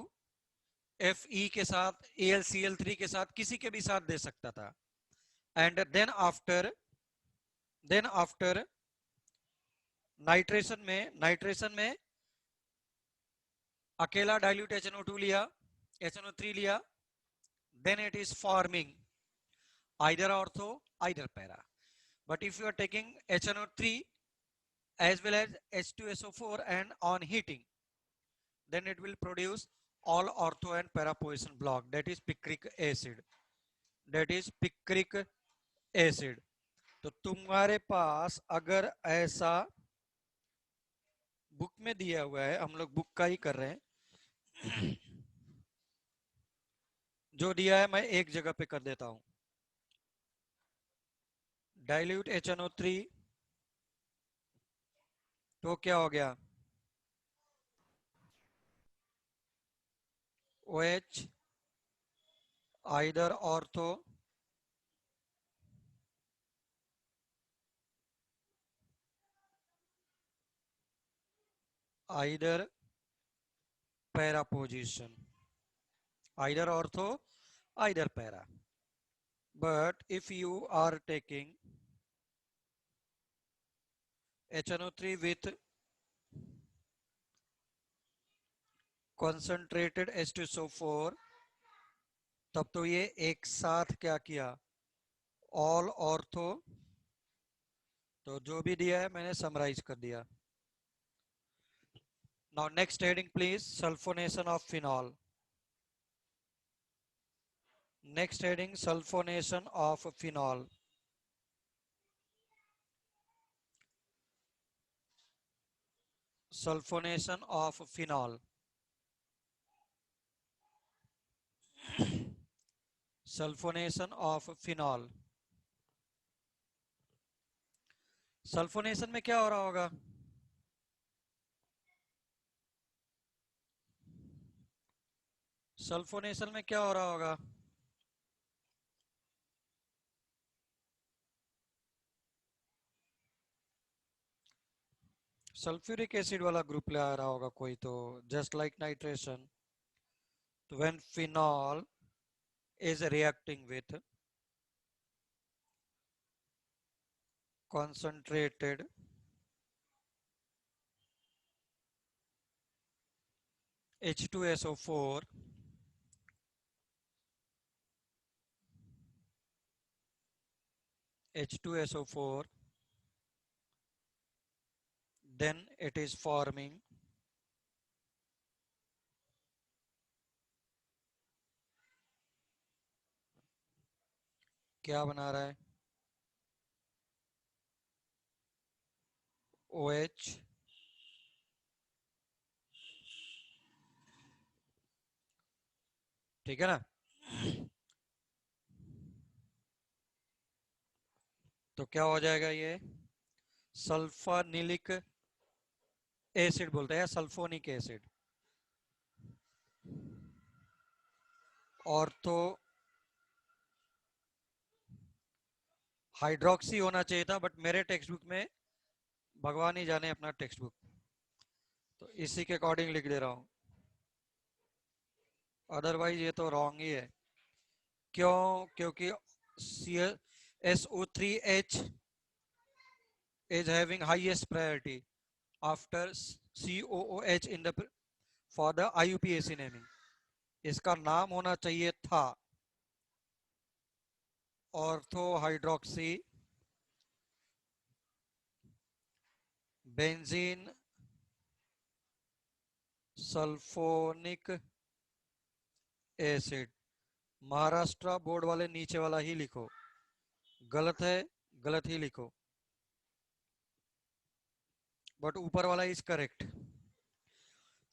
Fe के साथ, AlCl3 के साथ, किसी के भी साथ दे सकता था. and then after नाइट्रेशन में अकेला डाइल्यूट HNO2 लिया, HNO3 लिया, then it is forming either ortho either para. But if you are taking HNO3 as well as H2SO4 and on heating, then it will produce all ortho and para position block, that is picric acid. तो तुम्हारे पास अगर ऐसा book में दिया हुआ है, हम लोग बुक का ही कर रहे हैं, जो दिया है मैं एक जगह पे कर देता हूं, डाइल्यूट HNO3, तो क्या हो गया, OH either ortho either para position, either ortho either para. But if you are taking HNO3 with concentrated H2SO4, तब तो ये एक साथ क्या किया, ऑल ऑर्थो, तो जो भी दिया है मैंने समराइज कर दिया. Now next heading please, sulfonation of phenol. Next heading, sulfonation of phenol. Sulfonation of phenol. Sulfonation of phenol. Sulphonation में क्या हो रहा होगा, सल्फोनेशन में क्या हो रहा होगा, सल्फ्यूरिक एसिड वाला ग्रुप ले आ रहा होगा कोई, तो जस्ट लाइक नाइट्रेशन, तो when phenol is reacting with concentrated H2SO4, then it is forming क्या बना रहा है, OH ठीक है ना. तो क्या हो जाएगा, ये सल्फोनिलिक एसिड बोलते हैं, सल्फोनिक एसिड. और तो हाइड्रोक्सी होना चाहिए था, बट मेरे टेक्स्ट बुक में भगवान ही जाने अपना टेक्स्ट बुक, तो इसी के अकॉर्डिंग लिख दे रहा हूं, अदरवाइज ये तो रॉन्ग ही है. क्यों, क्योंकि SO3H is having highest priority after COOH in the for the IUPAC naming. इसका नाम होना चाहिए था ortho hydroxy benzene sulphonic acid. Maharashtra board वाले नीचे वाला ही लिखो, गलत है गलत ही लिखो, बट ऊपर वाला इज करेक्ट.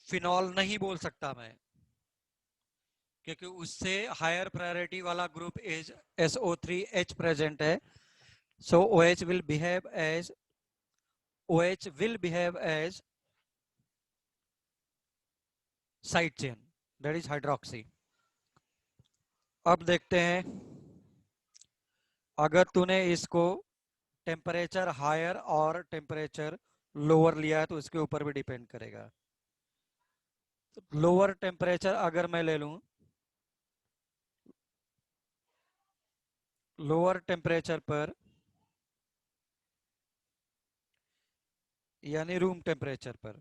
फिनॉल नहीं बोल सकता मैं, क्योंकि उससे हायर प्रायोरिटी वाला ग्रुप इज SO3H प्रेजेंट है. सो OH will behave as side chain, that is hydroxy. अब देखते हैं, अगर तूने इसको टेम्परेचर हायर और टेम्परेचर लोअर लिया है तो इसके ऊपर भी डिपेंड करेगा. लोअर टेम्परेचर अगर मैं ले लूं, लोअर टेम्परेचर पर यानी रूम टेम्परेचर पर,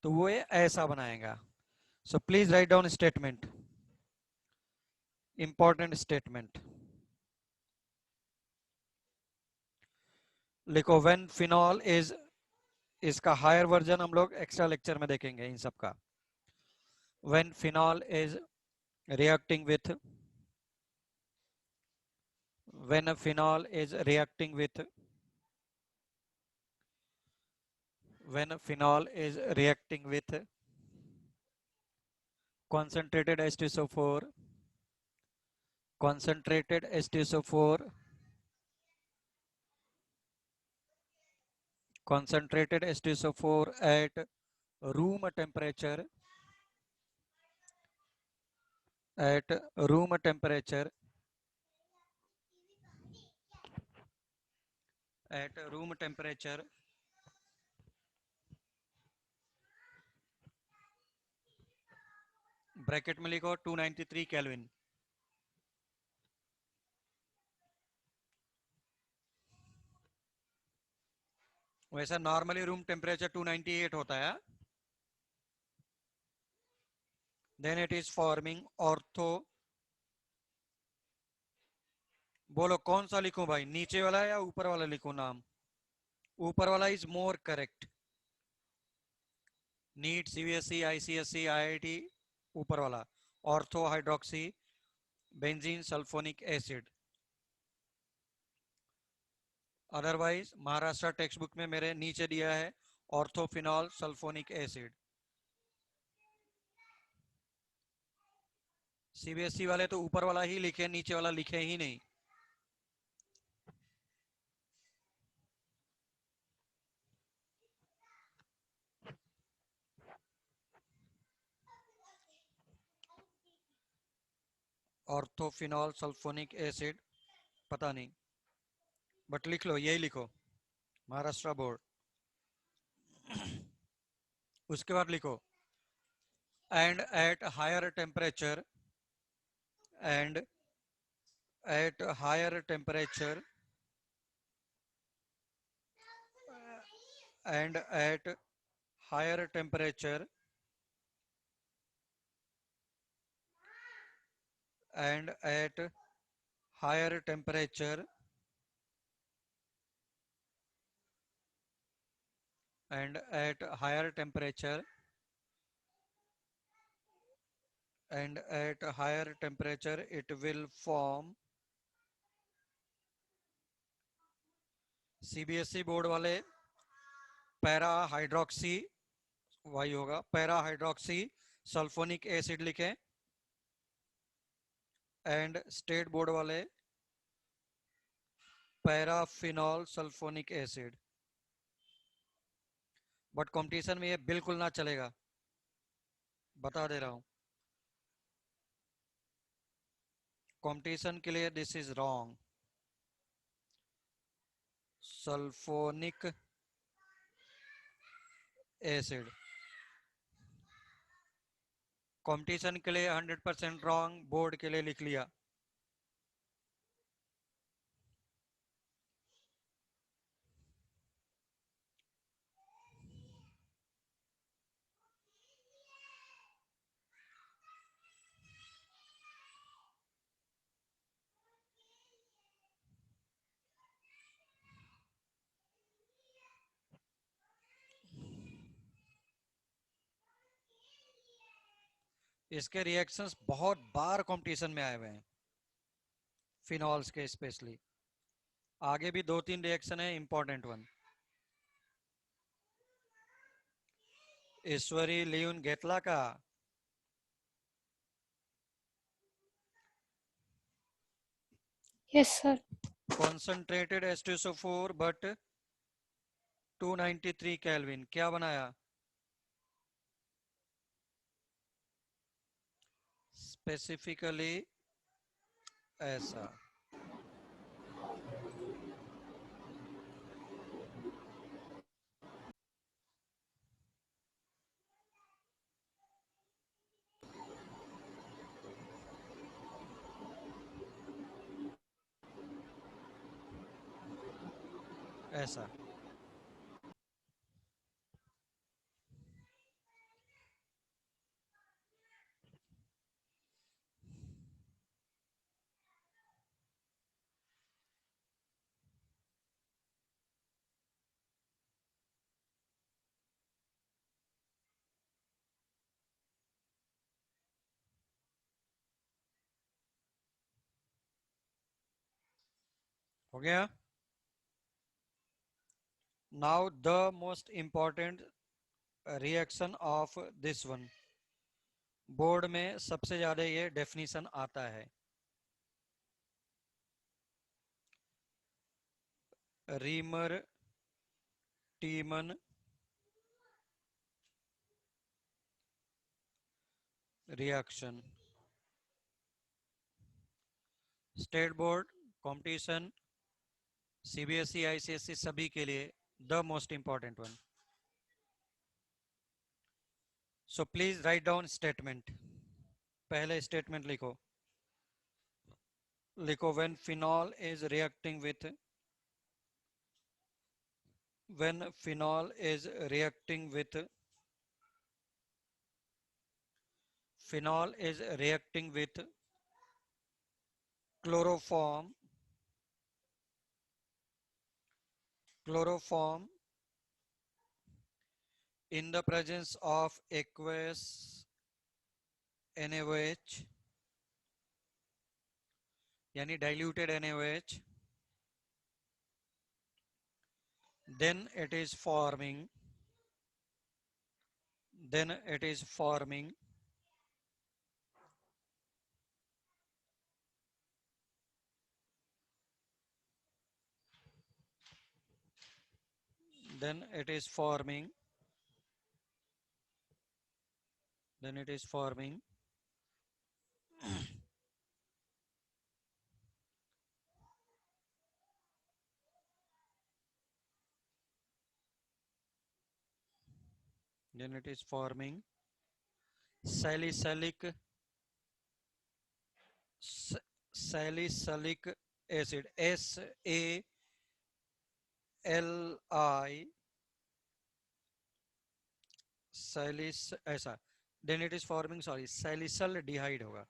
तो वो ये ऐसा बनाएगा. सो please write down statement, important statement लिखो. व्हेन फिनॉल इज, इसका हायर वर्जन हम लोग एक्स्ट्रा लेक्चर में देखेंगे इन सब का. When phenol is reacting with, when a phenol is reacting with, when a phenol is reacting with concentrated H2SO4, concentrated H2SO4, concentrated H2SO4 at room temperature, at room temperature, at room temperature bracket में लिखो 293 kelvin. वैसा normally room temperature 298 होता है. Then it is forming ortho. बोलो कौन सा लिखूं भाई, नीचे वाला या ऊपर वाला लिखूं नाम? ऊपर वाला is more correct. NEET, CBSE, ICSE, IIT, ऊपर वाला ortho hydroxy benzene sulphonic acid. Otherwise Maharashtra text book में मेरे नीचे दिया है ऑर्थोफिनॉल सल्फोनिक एसिड. सीबीएसई वाले तो ऊपर वाला ही लिखे, नीचे वाला लिखे ही नहीं. ऑर्थोफिनॉल सल्फोनिक एसिड पता नहीं, बट लिख लो, यही लिखो महाराष्ट्र बोर्ड. उसके बाद लिखो and at higher temperature, and at higher temperature, and at higher temperature, and at higher temperature, and at higher temperature, and at higher temperature it will form. CBSE board वाले para hydroxy, वही होगा para hydroxy sulphonic acid लिखें. And state board वाले पैराफिनॉल sulphonic acid. But competition में ये बिल्कुल ना चलेगा, बता दे रहा हूं. कंपटीशन के लिए this is wrong. Sulphonic acid competition के लिए 100% रॉन्ग, बोर्ड के लिए लिख लिया. इसके रिएक्शंस बहुत बार कंपटीशन में आए हुए हैं, फिनॉल्स के स्पेशली. आगे भी 2-3 रिएक्शन है इंपॉर्टेंट वन. ईश्वरी लियून घेतला का? Yes, sir. Concentrated H2SO4 but 293 kelvin, क्या बनाया? स्पेसिफिकली ऐसा. ऐसा। हो गया। Now the most important reaction of this one, board में सबसे ज्यादा ये डेफिनेशन आता है। Reimer Tiemann reaction, state board competition, CBSE ICSE सभी के लिए the most important one. So please write down statement. पहले स्टेटमेंट लिखो। लिखो when phenol is reacting with, when phenol is reacting with, phenol is reacting with chloroform, chloroform in the presence of aqueous NaOH, यानी diluted NaOH, then it is forming, then it is forming then it is forming then it is forming then it is forming salicylic salicylic acid, SALI सैलिस ऐसा, then it is forming, sorry salicylaldehyde होगा,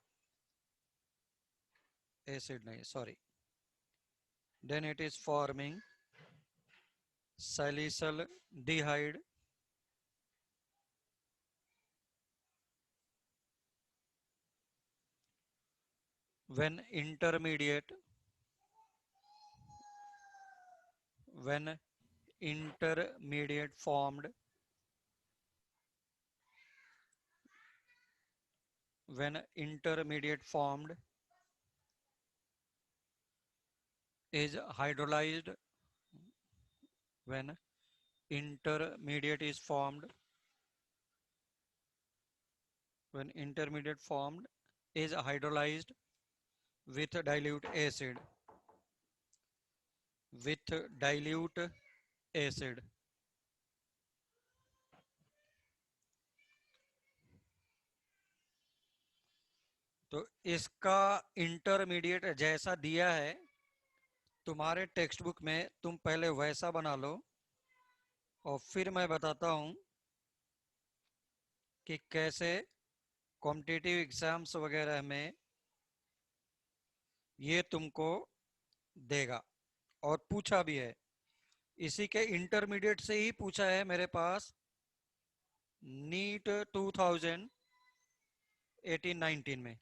acid नहीं sorry, then it is forming salicylaldehyde when intermediate when intermediate formed when intermediate formed is hydrolyzed, when intermediate is formed, when intermediate formed is hydrolyzed with dilute acid, with dilute acid, तो इसका intermediate जैसा दिया है तुम्हारे text book में, तुम पहले वैसा बना लो और फिर मैं बताता हूं कि कैसे कॉम्पिटिटिव एग्जाम्स वगैरह में ये तुमको देगा, और पूछा भी है, इसी के इंटरमीडिएट से ही पूछा है मेरे पास नीट 2018-19 में।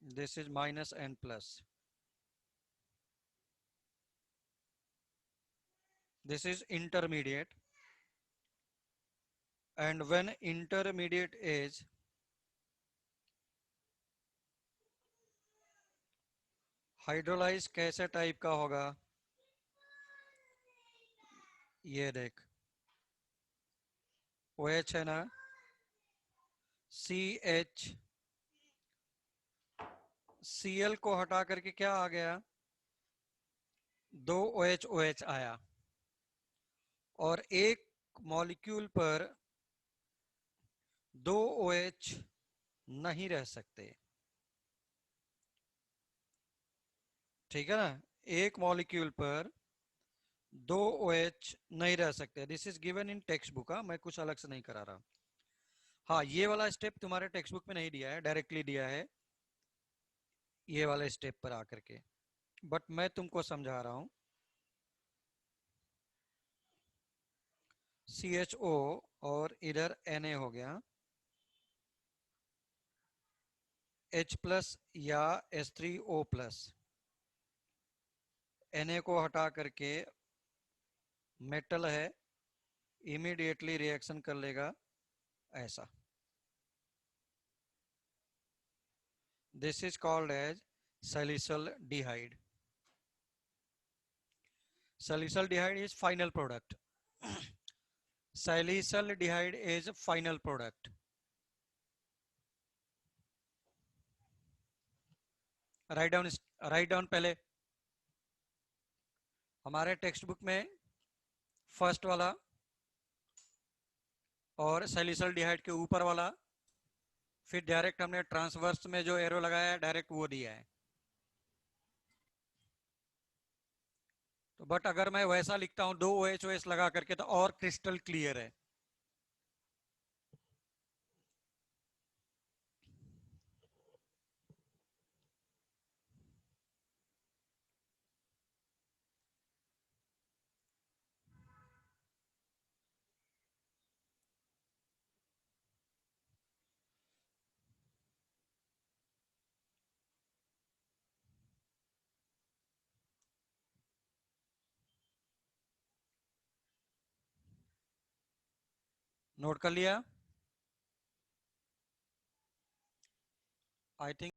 This is minus N plus, this is intermediate, and when intermediate is hydrolyse कैसे टाइप का होगा, ये देख OH है ना, CH, Cl को हटा करके क्या आ गया, 2 OH OH आया, और एक मॉलिक्यूल पर 2 OH नहीं रह सकते, ठीक है ना, एक मॉलिक्यूल पर दो OH नहीं रह सकते। This is given in text book. मैं कुछ अलग से नहीं करा रहा। हाँ, ये वाला स्टेप तुम्हारे टेक्स्ट बुक में नहीं दिया है, डायरेक्टली दिया है ये वाले स्टेप पर आकर के, बट मैं तुमको समझा रहा हूं। CHO और इधर Na हो गया, H+ या H3O+, Na को हटा करके मेटल है, इमीडिएटली रिएक्शन कर लेगा ऐसा। This is called as salicylaldehyde. Salicylaldehyde is final product. Salicylaldehyde is final product. Write down पहले हमारे टेक्स्ट बुक में फर्स्ट वाला और सैलिसल्डिहाइड के ऊपर वाला, फिर डायरेक्ट हमने ट्रांसवर्स में जो एरो लगाया है डायरेक्ट वो दिया है। तो बट अगर मैं वैसा लिखता हूं दो OH लगा करके तो और क्रिस्टल क्लियर है। नोट कर लिया? I think